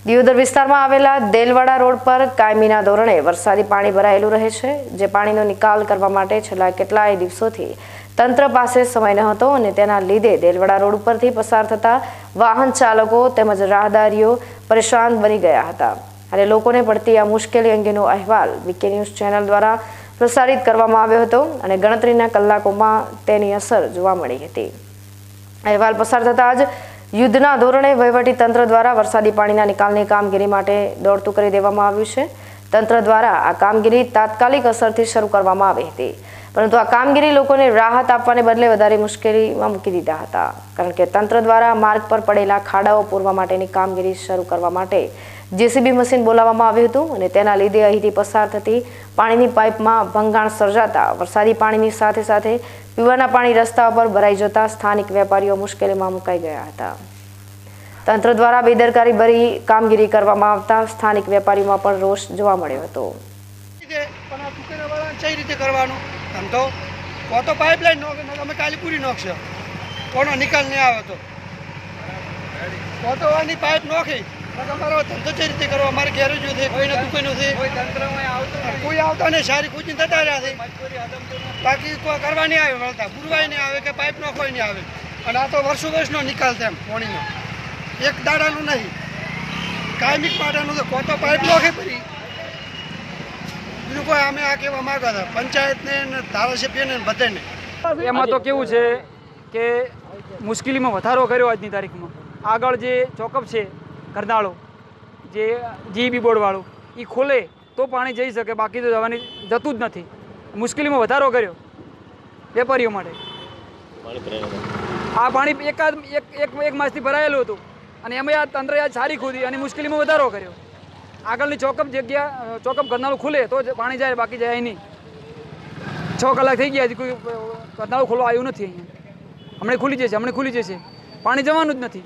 [SPEAKER 2] દિયોદર વિસ્તારમાં આવેલા દેલવાડા રોડ પર કાયમીના ધોરણે વરસાદી પાણી ભરાયેલું રહે છે, જે પાણીનો નિકાલ કરવા માટે છેલ્લા કેટલાય દિવસોથી તંત્ર પાસે સમય ન હતો અને તેના લીધે દેલવાડા રોડ ઉપરથી પસાર થતા વાહન ચાલકો તેમજ રાહદારીઓ પરેશાન બની ગયા હતા. અને લોકોને પડતી આ મુશ્કેલી અંગેનો અહેવાલ વીકે ન્યૂઝ ચેનલ દ્વારા પ્રસારિત કરવામાં આવ્યો હતો અને ગણતરીના કલાકોમાં તેની અસર જોવા મળી હતી. અહેવાલ પસાર થતાં જ યુદ્ધના ધોરણે વહીવટી તંત્ર દ્વારા વરસાદી પાણીના નિકાલની કામગીરી માટે દોડતું કરી દેવામાં આવ્યું છે. તંત્ર દ્વારા આ કામગીરી તાત્કાલિક અસરથી શરૂ કરવામાં આવી હતી. પરંતુ આ કામગીરી લોકોને રાહત આપવાને બદલે વધારે મુશ્કેલીમાં મૂકી દીધા હતા, કારણ કે તંત્ર દ્વારા માર્ગ પર પડેલા ખાડાઓ પૂરવા માટેની કામગીરી શરૂ કરવા માટે જેસીબી મશીન બોલાવવામાં આવ્યું હતું અને તેના લીધે અહીંથી પસાર થતી પાણીની પાઇપમાં ભંગાણ સર્જાતા વરસાદી પાણીની સાથે સાથે પીવાના પાણી રસ્તા પર ભરાઈ જતા સ્થાનિક વેપારીઓ મુશ્કેલીમાં મુકાઈ ગયા હતા. તંત્ર દ્વારા બેદરકારી ભરી કામગીરી કરવામાં આવતા સ્થાનિક વેપારીઓમાં પણ રોષ જોવા મળ્યો હતો.
[SPEAKER 3] પણ આ દુકાનવાળાને કઈ રીતે કરવાનું ધંધો? તો પાઇપલાઇન અમે કાલે પૂરી નોખશે, કોનો નિકાલ નહીં આવે તો આની પાઇપ નોખી અમારો ધંધો કઈ રીતે કરવો? અમારે ગેરેજો છે, કોઈને દુકાનો છે, કોઈ આવતા નહીં, સારી કુચીને થતા રહ્યા છે, બાકી કોઈ કરવા નહીં આવે, મળતા પૂરવાય નહીં આવે કે પાઇપ નોખવાય નહીં આવે. અને આ તો વર્ષો વર્ષનો નિકાલ છે એમ પાણીનો, એક દાડાનું નહીં, કાયમિક માટેનું તો કોતો પાઇપ નોખે પડી. બીજું કોઈ અમે આ કહેવા માંગતા હતા પંચાયતને ધારાસભ્યને બધાને.
[SPEAKER 13] એમાં તો કેવું છે કે મુશ્કેલીમાં વધારો કર્યો આજની તારીખમાં. આગળ જે ચોકઅપ છે કરનાળો, જે જીબી બોર્ડવાળું, એ ખોલે તો પાણી જઈ શકે, બાકી તો જતું જ નથી. મુશ્કેલીમાં વધારો કર્યો વેપારીઓ માટે. આ પાણી એક માસથી ભરાયેલું હતું અને એમાં આ તંત્રએ આજ સારી ખોદી અને મુશ્કેલીમાં વધારો કર્યો. આગળની ચોકઅપ કરનાળું ખુલે તો પાણી જાય, બાકી જાય નહીં. 6 કલાક થઈ ગયા, હજી કોઈ કરનાળું ખોલવા આવ્યું નથી. અહીંયા હમણાં ખુલી જશે, પાણી જવાનું જ નથી.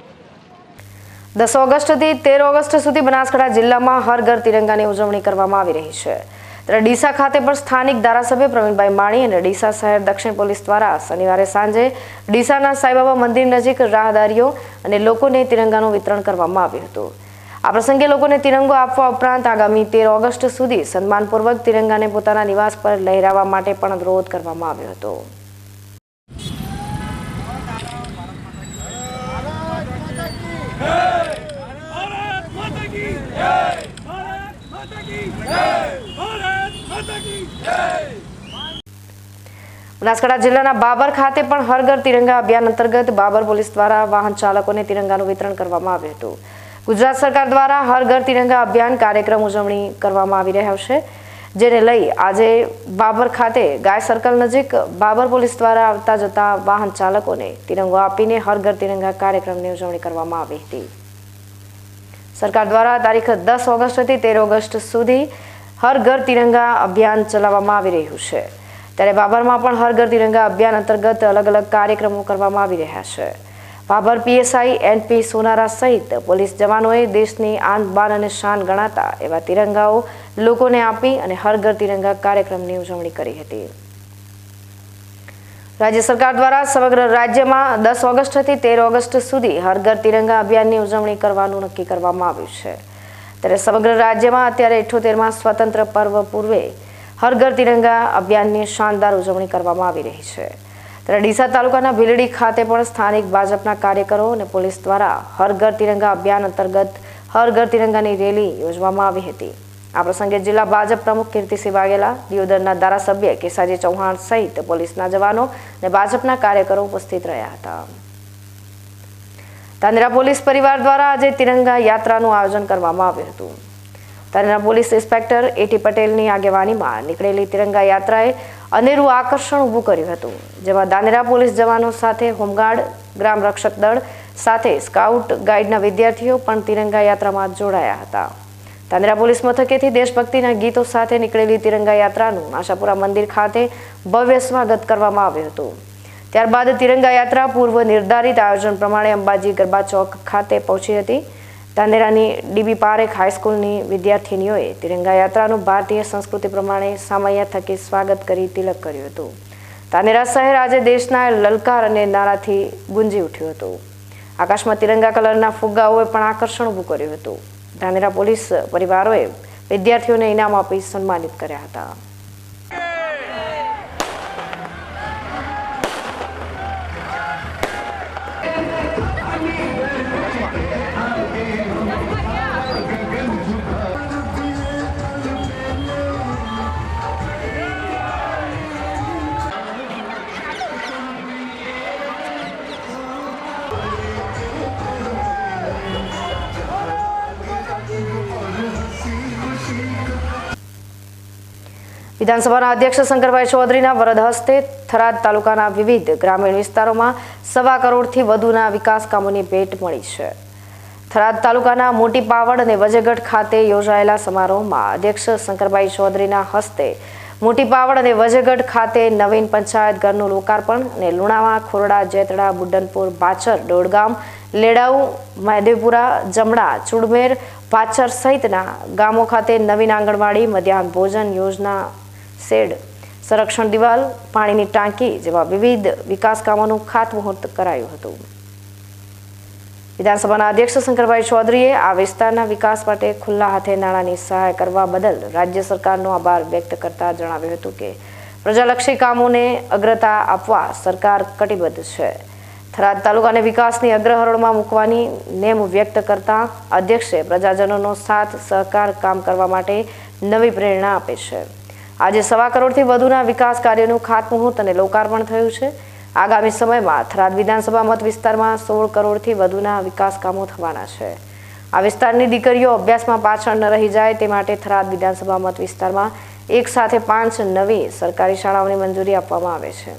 [SPEAKER 2] 10 ઓગસ્ટથી 13 ઓગસ્ટ સુધી બનાસકાંઠા જિલ્લામાં હર ઘર તિરંગાની ઉજવણી કરવામાં આવી રહી છે. ત્યારે ડીસા ખાતે પણ સ્થાનિક ધારાસભ્ય પ્રવીણભાઈ માણી અને ડીસા શહેર દક્ષિણ પોલીસ દ્વારા શનિવારે સાંજે ડીસાના સાંઈબાબા મંદિર નજીક રાહદારીઓ અને લોકોને તિરંગાનું વિતરણ કરવામાં આવ્યું હતું. આ પ્રસંગે લોકોને તિરંગો આપવા ઉપરાંત આગામી 13 ઓગસ્ટ સુધી સન્માનપૂર્વક તિરંગાને પોતાના નિવાસ પર લહેરાવવા માટે પણ અનુરોધ કરવામાં આવ્યો હતો. બનાસકાંઠા જિલ્લાના બાબર ખાતે પણ હર ઘર તિરંગા અભિયાન અંતર્ગત બાબર પોલીસ દ્વારા વાહન ચાલકોને તિરંગાનું વિતરણ કરવામાં આવ્યું હતું. ગુજરાત સરકાર દ્વારા હર ઘર તિરંગા અભિયાન કાર્યક્રમ ઉજવણી કરવામાં આવી રહ્યો છે, જેને લઈ આજે બાબર ખાતે ગાય સર્કલ નજીક બાબર પોલીસ દ્વારા આવતા જતા વાહન ચાલકોને તિરંગો આપીને હર ઘર તિરંગા કાર્યક્રમની ઉજવણી કરવામાં આવી હતી. સરકાર દ્વારા તારીખ 10 ઓગસ્ટથી 13 ઓગસ્ટ સુધી હર ઘર તિરંગા અભિયાન ચલાવવામાં આવી રહ્યું છે. ત્યારે બાબરમાં પણ હર ઘર તિરંગા અભિયાન અંતર્ગત અલગ અલગ કાર્યક્રમો કરવામાં આવી રહ્યા છે. બાબર પીએસઆઈ એનપી સોનારા સહિત પોલીસ જવાનોએ દેશની આન બાન અને શાન ગણાતા એવા તિરંગાઓ લોકોને આપી અને હર ઘર તિરંગા કાર્યક્રમની ઉજવણી કરી હતી. રાજ્ય સરકાર દ્વારા સમગ્ર રાજ્યમાં 10 ઓગસ્ટથી 13 ઓગસ્ટ સુધી હર ઘર તિરંગા અભિયાનની ઉજવણી કરવાનું નક્કી કરવામાં આવ્યું છે. ત્યારે સમગ્ર રાજ્યમાં અત્યારે 78માં સ્વતંત્ર પર્વ પૂર્વે હર ઘર તિરંગા અભિયાનની શાનદાર ઉજવણી કરવામાં આવી રહી છે. ત્યારે ડીસા તાલુકાના ભીલડી ખાતે પણ સ્થાનિક ભાજપના કાર્યકરો અને પોલીસ દ્વારા હર ઘર તિરંગા અભિયાન અંતર્ગત હર ઘર તિરંગાની રેલી યોજવામાં આવી હતી. આ પ્રસંગે જિલ્લા ભાજપ પ્રમુખ કીર્તિસિંહ વાઘેલા, દિયોદરના ધારાસભ્ય કેસાજી ચૌહાણ સહિત પોલીસના જવાનો અને ભાજપના કાર્યકરો ઉપસ્થિત રહ્યા હતા. ધાનેરા પોલીસ પરિવાર દ્વારા આજે તિરંગા યાત્રાનું આયોજન કરવામાં આવ્યું હતું. ધાનેરા પોલીસ ઇન્સ્પેક્ટર એટી પટેલની આગેવાનીમાં નીકળેલી તિરંગા યાત્રાએ અનેરું આકર્ષણ ઊભું કર્યું હતું, જેમાં ધાનેરા પોલીસ જવાનો સાથે હોમગાર્ડ, ગ્રામ રક્ષક દળ સાથે સ્કાઉટ ગાઈડના વિદ્યાર્થીઓ પણ તિરંગા યાત્રામાં જોડાયા હતા. ધાનેરા પોલીસ મથકેથી દેશભક્તિના ગીતો સાથે નીકળેલી તિરંગા યાત્રાનું આશાપુરા મંદિર ખાતે ભવ્ય સ્વાગત કરવામાં આવ્યું હતું. ત્યારબાદ તિરંગા યાત્રા પૂર્વ નિર્ધારિત આયોજન પ્રમાણે અંબાજી ગરબા ચોક ખાતે પહોંચી હતી. ધાનેરાની ડીબી પારેખ હાઈસ્કૂલની વિદ્યાર્થીનીઓએ તિરંગા યાત્રાનું ભારતીય સંસ્કૃતિ પ્રમાણે સામૈયા થકી સ્વાગત કરી તિલક કર્યું હતું. ધાનેરા શહેર આજે દેશના લલકાર અને નારાથી ગુંજી ઉઠ્યું હતું. આકાશમાં તિરંગા કલરના ફુગ્ગાઓએ પણ આકર્ષણ ઊભું કર્યું હતું. ધાનેરા પોલીસ પરિવારોએ વિદ્યાર્થીઓને ઇનામ આપી સન્માનિત કર્યા હતા. વિધાનસભાના અધ્યક્ષ શંકરભાઈ ચૌધરીના વરદ હસ્તે થરાદ તાલુકાના વિવિધ ગ્રામીણ વિસ્તારોમાં 1.25 કરોડથી વધુના વિકાસ કામોની ભેટ મળી છે. થરાદ તાલુકાના મોટી પાવડ અને વજેગઢ ખાતે યોજાયેલા સમારોહમાં અધ્યક્ષ શંકરભાઈ ચૌધરીના હસ્તે મોટી પાવડ અને વજેગઢ ખાતે નવીન પંચાયત ઘરનું લોકાર્પણ અને લુણાવા, ખોરડા, જેતડા, બુડનપુર, બાચર, ડોડગામ, લેડાઉ, મહેદેપુરા, જમણા, ચુડમેર, પાછર સહિતના ગામો ખાતે નવીન આંગણવાડી, મધ્યાહન ભોજન યોજના, શેડ, સંરક્ષણ દિવાલ, પાણીની ટાંકી જેવા વિવિધ વિકાસ કામોનું ખાતમુહૂર્ત કરાયું હતું. વિધાનસભાના અધ્યક્ષ શંકરભાઈ ચૌધરીએ આ વિસ્તારના વિકાસ માટે ખુલ્લા હાથે નાણાંની સહાય કરવા બદલ રાજ્ય સરકારનો આભાર વ્યક્ત કરતા જણાવ્યું હતું કે પ્રજાલક્ષી કામોને અગ્રતા આપવા સરકાર કટિબદ્ધ છે. થરાદ તાલુકાને વિકાસની અગ્રહરોળમાં મૂકવાની નેમ વ્યક્ત કરતા અધ્યક્ષે પ્રજાજનોનો સાથ સહકાર કામ કરવા માટે નવી પ્રેરણા આપે છે. આજે 1.25 કરોડથી વધુના વિકાસ કાર્યોનું ખાતમુહૂર્ત અને લોકાર્પણ થયું છે. આગામી સમયમાં થરાદ વિધાનસભા મત વિસ્તારમાં 16 કરોડથી વધુના વિકાસ કામો થવાના છે. આ વિસ્તારની દીકરીઓ અભ્યાસમાં પાછળ ન રહી જાય તે માટે થરાદ વિધાનસભા મત વિસ્તારમાં એક સાથે 5 નવી સરકારી શાળાઓની મંજૂરી આપવામાં આવે છે,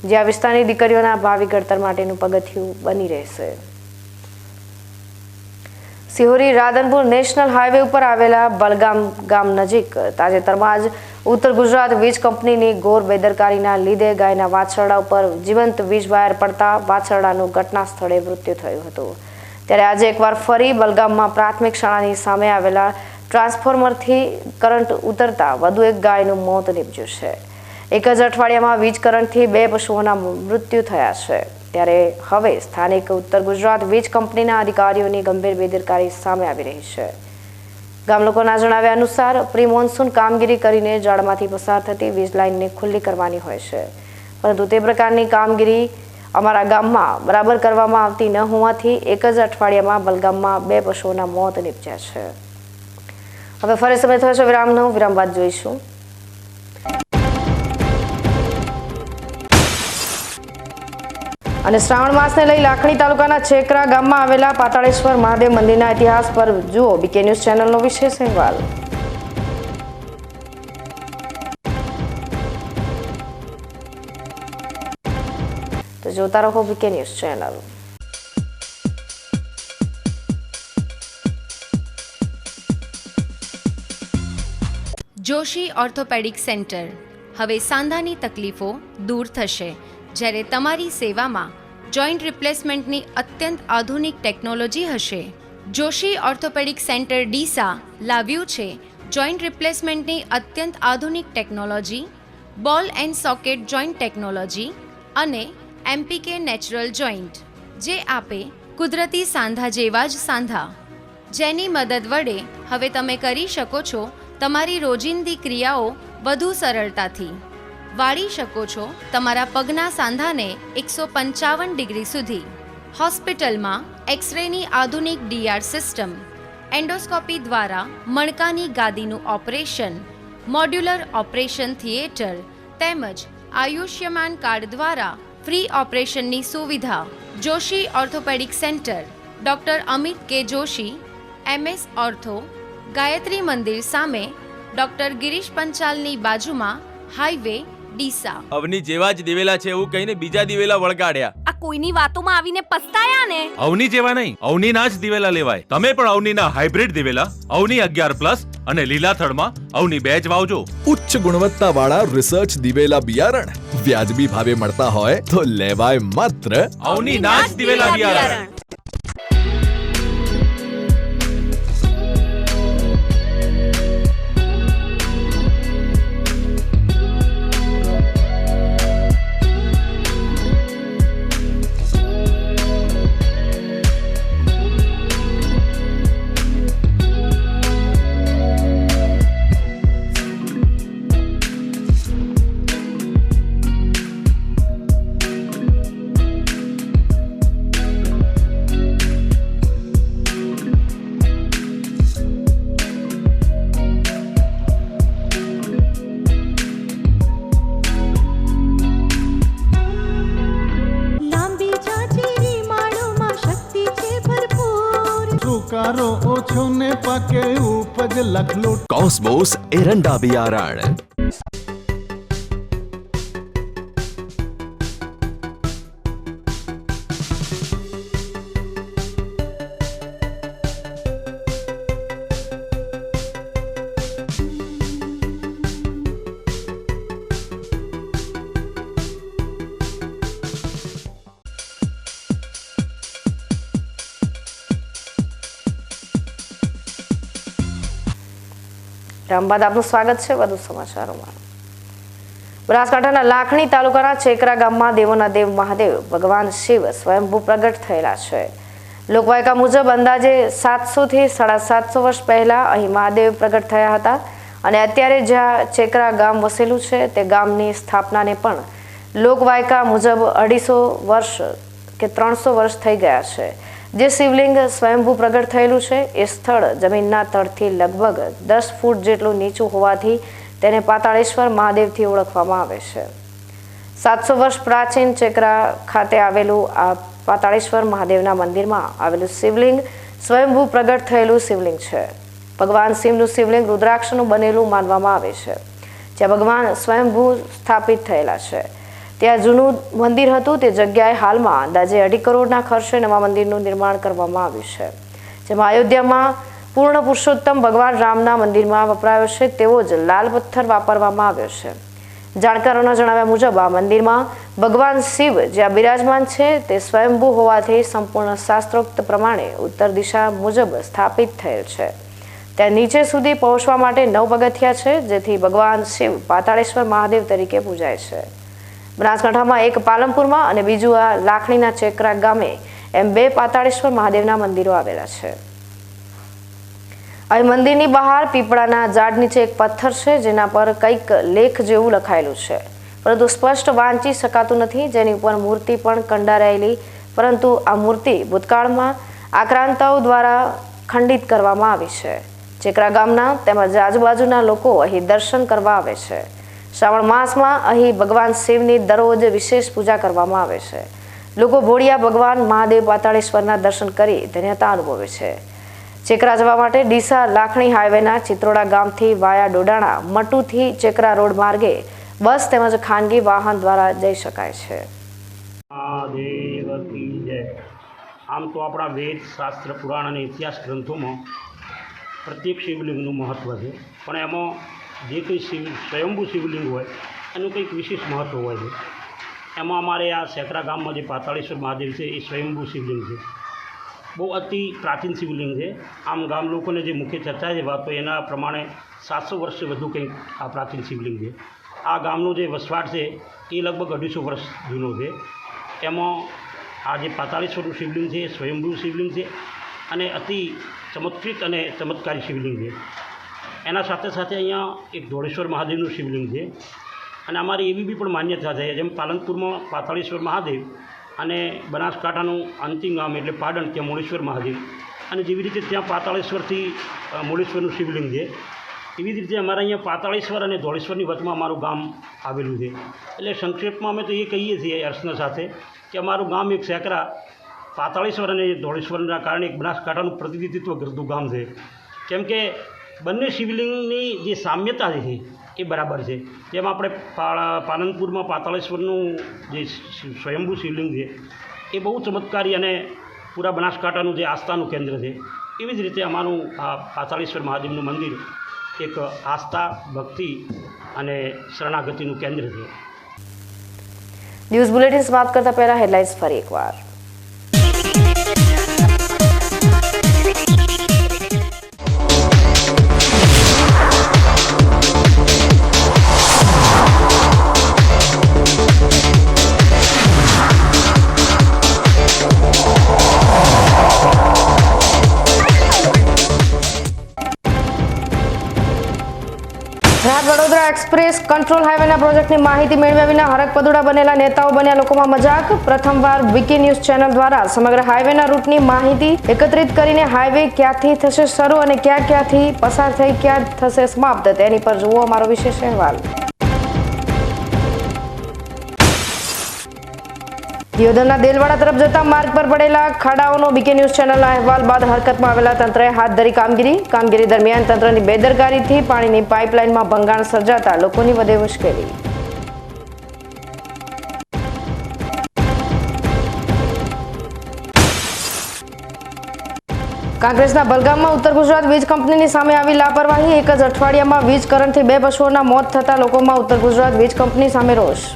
[SPEAKER 2] જે આ વિસ્તારની દીકરીઓના ભાવિ ઘડતર માટેનું પગથિયું બની રહેશે. સિહોરી રાધનપુર નેશનલ હાઈવે ઉપર આવેલા બલગામ ગામ નજીક તાજેતરમાં જ ઉત્તર ગુજરાત વીજ કંપનીની ઘોર બેદરકારીના લીધે ગાયના વાછરડા ઉપર જીવંત વીજ વાયર પડતા વાછરડાનું ઘટના સ્થળે મૃત્યુ થયું હતું. ત્યારે આજે એકવાર ફરી બલગામમાં પ્રાથમિક શાળાની સામે આવેલા ટ્રાન્સફોર્મરથી કરંટ ઉતરતા વધુ એક ગાયનું મોત નીપજ્યું છે. એક જ અઠવાડિયામાં વીજ કરંટથી 2 પશુઓના મૃત્યુ થયા છે. ત્યારે હવે સ્થાનિક ઉત્તર ગુજરાત વીજ કંપનીના અધિકારીઓની ગંભીર બેદરકારી સામે આવી રહી છે. ગામ લોકોના જણાવ્યા અનુસાર પ્રી મોન્સૂન કામગીરી કરીને જાળમાંથી પસાર થતી વીજ લાઇનને ખુલ્લી કરવાની હોય છે, પરંતુ તે પ્રકારની કામગીરી અમારા ગામમાં બરાબર કરવામાં આવતી ન હોવાથી એક જ અઠવાડિયામાં બલગામમાં 2 પશુઓના મોત નીપજ્યા છે. હવે ફરી સમય થયો છે વિરામનો. વિરામ બાદ જોઈશું. અને શ્રાવણ માસને લઈ લાખણી તાલુકાના છેકરા ગામમાં આવેલા પાતાળેશ્વર મહાદેવ મંદિરના ઇતિહાસ પર જુઓ બીકે ન્યૂઝ ચેનલનો વિશેષ અહેવાલ. તો જોતા રહો BK news channel.
[SPEAKER 15] Joshi orthopaedic centre. હવે સાંધાની તકલીફો દૂર થશે, જ્યારે તમારી સેવામાં જોઈન્ટ રિપ્લેસમેન્ટની અત્યંત આધુનિક ટેકનોલોજી હશે. જોશી ઓર્થોપેડિક સેન્ટર ડીસા લાવ્યું છે જોઈન્ટ રિપ્લેસમેન્ટની અત્યંત આધુનિક ટેકનોલોજી, બોલ એન્ડ સોકેટ જોઈન્ટ ટેકનોલોજી અને એમપીકે નેચરલ જોઈન્ટ, જે આપે કુદરતી સાંધા જેવા જ સાંધા, જેની મદદ વડે હવે તમે કરી શકો છો તમારી રોજિંદી ક્રિયાઓ વધુ સરળતાથી. વાળી શકો છો તમારા પગના સાંધાને 155 ડિગ્રી સુધી. હોસ્પિટલમાં એક્સરેની આધુનિક ડીઆર સિસ્ટમ, એન્ડોસ્કોપી દ્વારા મણકાની ગાદીનું ઓપરેશન, મોડ્યુલર ઓપરેશન થિયેટર તેમજ આયુષ્યમાન કાર્ડ દ્વારા ફ્રી ઓપરેશનની સુવિધા. Joshi orthopaedic centre, doctor Amit કે જોશી, MS ઓર્થો, ગાયત્રી મંદિર સામે, ડૉક્ટર ગિરીશ પંચાલની બાજુમાં, હાઈવે ડીસા.
[SPEAKER 16] અવની જેવા જ દિવેલા છે એવું કહીને બીજા દિવેલા વળગાડ્યા.
[SPEAKER 11] આ કોઈની વાતોમાં આવીને પસ્તાયા ને.
[SPEAKER 14] અવની જેવા નહીં, અવનીના જ દિવેલા લેવાય. તમે પણ અવનીના હાઇબ્રિડ દિવેલા અવની 11+ અને લીલાથળમાં અવની 2 જ વાવજો.
[SPEAKER 10] ઉચ્ચ ગુણવત્તાવાળા રિસર્ચ દિવેલા બિયારણ વ્યાજબી ભાવે મળતા હોય તો લેવાય માત્ર
[SPEAKER 14] અવનીના જ દિવેલા બિયારણ.
[SPEAKER 7] સુકારો ઓછો ને પાકે ઉપજ લખલૂટ.
[SPEAKER 10] કોસ્મોસ એરંડા બિયારણ.
[SPEAKER 2] રામ બાદ આપનું સ્વાગત છે વધુ સમાચારોમાં. બનાસકાંઠાના લાખણી તાલુકાના ચેકરા ગામમાં દેવોના દેવ મહાદેવ ભગવાન શિવ સ્વયંભૂ પ્રગટ થયેલા છે. લોકવાયકા મુજબ અંદાજે 700 થી 750 વર્ષ પહેલા અહીં મહાદેવ પ્રગટ થયા હતા અને અત્યારે જ્યાં ચેકરા ગામ વસેલું છે તે ગામની સ્થાપનાને પણ લોકવાયકા મુજબ 250 વર્ષ કે 300 વર્ષ થઈ ગયા છે. જે શિવલિંગ સ્વયંભૂ પ્રગટ થયેલું છે એ સ્થળ જમીનના તળથી લગભગ 10 ફૂટ જેટલું નીચું હોવાથી તેને પાતાળેશ્વર મહાદેવથી ઓળખવામાં આવે છે. 700 વર્ષ પ્રાચીન ચેકરા ખાતે આવેલું આ પાતાળેશ્વર મહાદેવના મંદિરમાં આવેલું શિવલિંગ સ્વયંભૂ પ્રગટ થયેલું શિવલિંગ છે. ભગવાન શિવનું શિવલિંગ રુદ્રાક્ષનું બનેલું માનવામાં આવે છે. જ્યાં ભગવાન સ્વયંભૂ સ્થાપિત થયેલા છે ત્યાં જૂનું મંદિર હતું તે જગ્યાએ હાલમાં અંદાજે 2.5 કરોડના ખર્ચે નવા મંદિરનું નિર્માણ કરવામાં આવ્યું છે. જેમાં અયોધ્યામાં પૂર્ણ પુરુષોત્તમ ભગવાન રામના મંદિરમાં વપરાયો છે તેવો જ લાલ પથ્થર વાપરવામાં આવ્યો છે. જાણકારોના જણાવ્યા મુજબ આ મંદિરમાં ભગવાન શિવ જ્યાં બિરાજમાન છે તે સ્વયંભૂ હોવાથી સંપૂર્ણ શાસ્ત્રોક્ત પ્રમાણે ઉત્તર દિશા મુજબ સ્થાપિત થયેલ છે. ત્યાં નીચે સુધી પહોંચવા માટે 9 પગથિયા છે જેથી ભગવાન શિવ પાતાળેશ્વર મહાદેવ તરીકે પૂજાય છે. બનાસકાંઠામાં એક પાલનપુરમાં અને બીજું આ લાખણીના ચેકરા ગામે એમ 2 પાતાળેશ્વર મહાદેવના મંદિરો આવેલા છે. અહીં મંદિરની બહાર પીપળાના ઝાડ નીચે એક પથ્થર છે જેના પર કંઈક લેખ જેવું લખાયેલું છે પરંતુ સ્પષ્ટ વાંચી શકાતું નથી. જેની ઉપર મૂર્તિ પણ કંડારાયેલી પરંતુ આ મૂર્તિ ભૂતકાળમાં આક્રાંતાઓ દ્વારા ખંડિત કરવામાં આવી છે. ચેકરા ગામના તેમજ આજુબાજુના લોકો અહીં દર્શન કરવા આવે છે. શ્રાવણ માસમાં અહીં ભગવાન શિવની દરરોજ વિશેષ પૂજા કરવામાં આવે છે. લોકો ભોળિયા ભગવાન મહાદેવ પાતાળેશ્વરના દર્શન કરી ધન્યતા અનુભવે છે. ચેકરા જવા માટે ડીસા લાખણી હાઈવેના ચિત્રોડા ગામથી વાયા ડોડાણા મટુથી ચેકરા રોડ માર્ગે બસ તેમજ ખાનગી વાહન દ્વારા જઈ શકાય છે.
[SPEAKER 17] આમ તો આપણા વેદ શાસ્ત્ર પુરાણ અને ઇતિહાસ ગ્રંથોમાં પ્રત્યેક શિવલિંગનું મહત્ત્વ છે, પણ એમાં જે કંઈ સ્વયંભૂ શિવલિંગ હોય એનું કંઈક વિશેષ મહત્ત્વ હોય છે. એમાં અમારે આ ચેકરા ગામમાં જે પાતાળેશ્વર મહાદેવ છે એ સ્વયંભૂ શિવલિંગ છે. બહુ અતિ પ્રાચીન શિવલિંગ છે. આમ ગામ લોકોને જે મુખ્ય ચર્ચા છે વાત તો એના પ્રમાણે 700 વર્ષથી વધુ કંઈક આ પ્રાચીન શિવલિંગ છે. આ ગામનો જે વસવાટ છે એ લગભગ 250 વર્ષ જૂનો છે. એમાં આ જે પાતાળેશ્વરનું શિવલિંગ છે એ સ્વયંભૂ શિવલિંગ છે અને અતિ ચમત્કૃત અને ચમત્કારી શિવલિંગ છે. એના સાથે સાથે અહીંયા એક ધોળેશ્વર મહાદેવનું શિવલિંગ છે અને અમારી એવી બી પણ માન્યતા છે જેમ પાલનપુરમાં પાતાળેશ્વર મહાદેવ અને બનાસકાંઠાનું અંતિમ ગામ એટલે પાટણ ત્યાં મૂળેશ્વર મહાદેવ અને જેવી રીતે ત્યાં પાતાળેશ્વરથી મૂળેશ્વરનું શિવલિંગ છે એવી જ રીતે અમારા અહીંયા પાતાળેશ્વર અને ધોળેશ્વરની વચમાં અમારું ગામ આવેલું છે. એટલે સંક્ષેપમાં અમે તો એ કહીએ છીએ અર્ચના સાથે કે અમારું ગામ એક ચેકરા પાતાળેશ્વર અને ધોળેશ્વરના કારણે એક બનાસકાંઠાનું પ્રતિનિધિત્વ કરતું ગામ છે. કેમ કે બંને શિવલિંગની જે સામ્યતા છે એ બરાબર છે. જેમ આપણે પાલનપુરમાં પાતાળેશ્વરનું જે સ્વયંભૂ શિવલિંગ છે એ બહુ ચમત્કારી અને પૂરા બનાસકાંઠાનું જે આસ્થાનું કેન્દ્ર છે, એવી જ રીતે અમારું આ પાતાળેશ્વર મહાદેવનું મંદિર એક આસ્થા, ભક્તિ અને શરણાગતિનું કેન્દ્ર છે.
[SPEAKER 2] ન્યૂઝ બુલેટિન સમાપ્ત કરતા પહેલા હેડલાઇન્સ ફરી એકવાર. વડોદરા એક્સપ્રેસ કંટ્રોલ હાઈવેના પ્રોજેક્ટની માહિતી મેળવ્યા વિના હરકપદુડા બનેલા નેતાઓ બન્યા લોકોમાં મજાક. પ્રથમવાર વીકી ન્યૂઝ ચેનલ દ્વારા સમગ્ર હાઈવેના રૂટની માહિતી એકત્રિત કરીને હાઈવે ક્યાંથી થશે શરૂ અને ક્યાંથી પસાર થઈ ક્યાં થશે સમાપ્ત તેની પર જુઓ અમારો વિશેષ અહેવાલ. દિયોદરના દેલવાડા તરફ જતા માર્ગ પર પડેલા ખાડાઓનો બીકે ન્યૂઝ ચેનલના અહેવાલ બાદ હરકતમાં આવેલા તંત્રએ હાથ ધરી કામગીરી દરમિયાન તંત્રની બેદરકારીથી પાણીની પાઇપલાઇનમાં ભંગાણ સર્જાતા લોકોની વધે મુશ્કેલી. કાંકરેજના બલગામમાં ઉત્તર ગુજરાત વીજ કંપનીની સામે આવી લાપરવાહી. એક જ અઠવાડિયામાં વીજ કરંટથી 2 પશુઓના મોત થતા લોકોમાં ઉત્તર ગુજરાત વીજ કંપની સામે રોષ.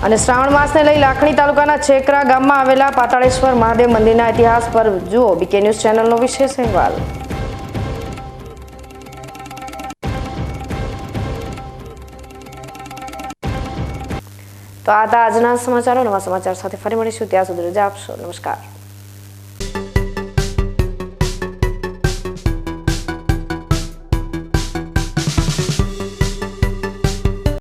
[SPEAKER 2] અને શ્રાવણ માસને લઈ લાખણી તાલુકાના છેકરા ગામમાં આવેલા પાતાળેશ્વર મહાદેવ મંદિરના ઇતિહાસ પર જુઓ બીકે ન્યૂઝ ચેનલનો વિશેષ અહેવાલ. તો આ હતા આજના સમાચારો. નવા સમાચાર સાથે ફરી મળીશું. ત્યાં સુધી રજા આપશો. નમસ્કાર.